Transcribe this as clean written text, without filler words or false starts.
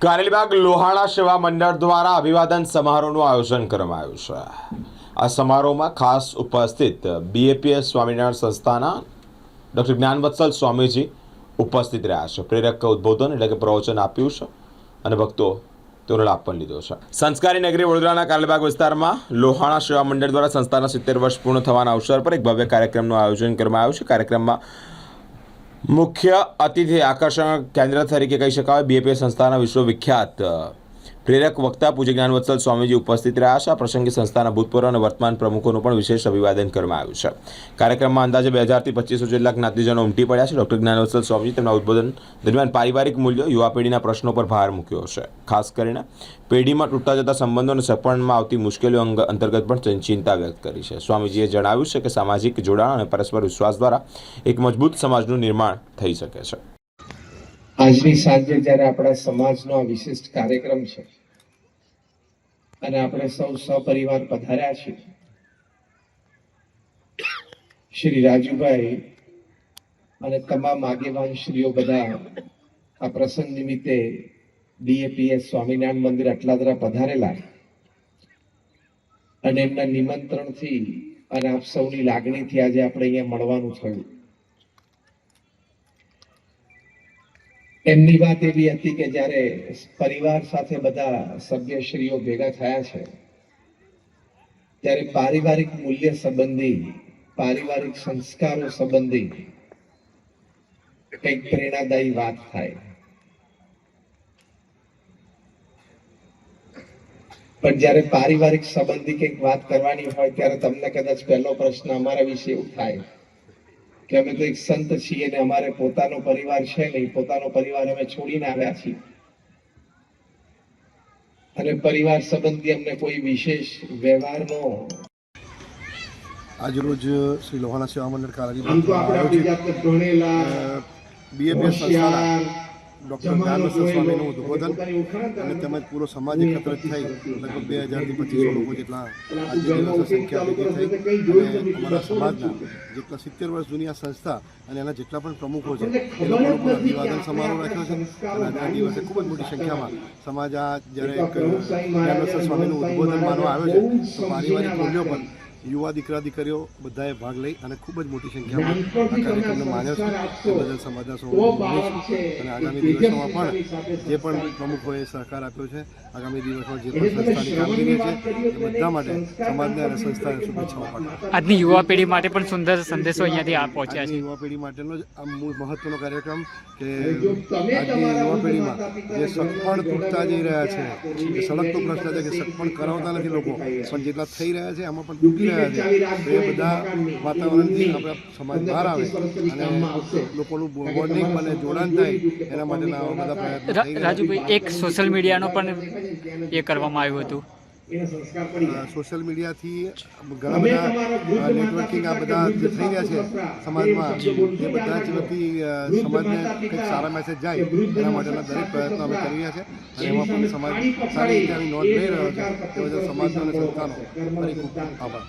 કારેલીબાગ લોહાણા સેવા મંડળ દ્વારા અભિવાદન સમારોહનું આયોજન કરવામાં આવ્યું છે। આ સમારોહમાં ખાસ ઉપસ્થિત બીએપીએસ સ્વામિનારાયણ સંસ્થાના ડૉક્ટર જ્ઞાનવત્સલ સ્વામીજી ઉપસ્થિત રહ્યા છે। પ્રેરક ઉદ્બોધન એટલે કે પ્રવચન આપ્યું છે અને ભક્તો તેનો લાભ પણ લીધો છે। સંસ્કારી નગરી વડોદરાના કારેલીબાગ વિસ્તારમાં લોહાણા સેવા મંડળ દ્વારા સંસ્થાના 70 વર્ષ પૂર્ણ થવાના અવસર પર એક ભવ્ય કાર્યક્રમનું આયોજન કરવામાં આવ્યું છે। કાર્યક્રમમાં મુખ્ય અતિથિ આકર્ષણ કેન્દ્ર તરીકે કહી શકાય બીએપીએસ સંસ્થાના વિશ્વવિખ્યાત પ્રેરક વક્તા પૂજ્ય જ્ઞાનવત્સલ સ્વામીજી ઉપસ્થિત રહ્યા છે। આ પ્રસંગે સંસ્થાના ભૂતપૂર્વ અને વર્તમાન પ્રમુખોનું પણ વિશેષ અભિવાદન કરવામાં આવ્યું છે। કાર્યક્રમમાં અંદાજે 2000 થી 2500 જેટલા જ્ઞાતિજનો ઉમટી પડ્યા છે। ડૉક્ટર જ્ઞાનવત્સલ સ્વામીજી તેમના ઉદ્બોધન દરમિયાન પારિવારિક મૂલ્યો યુવા પેઢીના પ્રશ્નો પર ભાર મૂક્યો છે। ખાસ કરીને પેઢીમાં તૂટતા જતા સંબંધો અને સગપણમાં આવતી મુશ્કેલીઓ અંતર્ગત પણ ચિંતા વ્યક્ત કરી છે। સ્વામીજીએ જણાવ્યું છે કે સામાજિક જોડાણ અને પરસ્પર વિશ્વાસ દ્વારા એક મજબૂત સમાજનું નિર્માણ થઈ શકે છે। આજની સાંજે જ્યારે આપણા સમાજનો આ વિશિષ્ટ કાર્યક્રમ છે અને આપણે સૌ સપરિવાર પધાર્યા છીએ, શ્રી રાજુભાઈ અને તમામ આગેવાન શ્રીઓ બધા આ પ્રસંગ નિમિત્તે બીએપીએસ સ્વામિનારાયણ મંદિર અટલાદરા પધારેલા અને એમના નિમંત્રણથી અને આપ સૌની લાગણીથી આજે આપણે અહીંયા મળવાનું થયું। એમની વાત એવી હતી કે જ્યારે પરિવાર સાથે બધા સભ્યશ્રીઓ ભેગા થયા છે ત્યારે પારિવારિક મૂલ્ય સંબંધી, પારિવારિક સંસ્કારો સંબંધી કંઈક પ્રેરણાદાયી વાત થાય, પણ જ્યારે પારિવારિક સંબંધી કંઈક વાત કરવાની હોય ત્યારે તમને કદાચ પહેલો પ્રશ્ન અમારા વિશે એવું થાય કે અમે તો એક સંત છીએ ને અમારે પોતાનો પરિવાર છે નહીં, પોતાનો પરિવાર અમે છોડીને આવ્યા છીએ અને પરિવાર સંબંધી અમને કોઈ વિશેષ વ્યવહારનો આજરોજ શ્રી લોહાણા સેવા મંડળ કારેલીબાગ બીએપીએસ સંસ્થાના ડૉક્ટર જ્ઞાનવત્સલ સ્વામીનું ઉદ્બોધન અને તેમજ પૂરો સમાજ એકત્રિત થઈ લગભગ 2000 થી 2500 લોકો જેટલા આજે દિવસે સંખ્યા ભેગી થઈ અને અમારા સમાજના જેટલા 70 વર્ષ જૂની આ સંસ્થા અને એના જેટલા પણ પ્રમુખો છે એ લોકોનો પણ અભિવાદન સમારોહ રાખ્યો છે અને આજના દિવસે ખૂબ જ મોટી સંખ્યામાં સમાજ આ જ્યારે જ્ઞાનવત્સલ સ્વામીનું ઉદ્બોધન માનવા આવ્યો છે તો પારિવારિક મૂલ્યો પર યુવા દીકરા દીકરીઓ બધાએ ભાગ લઈ અને ખૂબ જ મોટી સંખ્યામાં આ કાર્યક્રમને માન્યો છે। તે બદલ સમાજના સૌ અને આગામી દિવસોમાં પણ જે પણ પ્રમુખોએ સહકાર આપ્યો છે, આગામી દિવસોમાં જે પણ સંસ્થાની કામગીરી છે એ બધા માટે સમાજને અને સંસ્થાને શુભેચ્છાઓ પાઠવું। આજની યુવા પેઢી માટે પણ સુંદર સંદેશો અહીંયાથી પહોંચ્યા છે। યુવા પેઢી માટેનો જ આ મહત્વનો કાર્યક્રમ કે આજની યુવા પેઢીમાં જે સગપણ તૂટતા જઈ રહ્યા છે, એ સળગતો પ્રશ્ન છે કે સગપણ કરાવતા નથી લોકો, પણ જેટલા થઈ રહ્યા છે એમાં પણ તૂટી રહ્યા છે, તો એ બધા વાતાવરણથી આપણા સમાજ બહાર આવે અને લોકોનું બોન્ડિંગ બને, જોડાણ થાય, એના માટેના આવા બધા પ્રયત્નો થઈ રહ્યા છે। રાજુભાઈ, એક સોશિયલ મીડિયાનો પણ એ કરવામાં આવ્યું હતું। સોશિયલ મીડિયાથી ઘણા બધા નેટવર્કિંગ આ બધા જે થઈ રહ્યા છે સમાજમાં, એ બધા જ વતી સમાજને કંઈક સારા મેસેજ જાય એના માટેના દરેક પ્રયત્નો અમે કરી રહ્યા છે અને એમાં પણ સમાજ સારી રીતે આની નોંધ લઈ રહ્યો છે। તે બદલ સમાજનો અને સંસ્થાનો ફરી ખૂબ આભાર।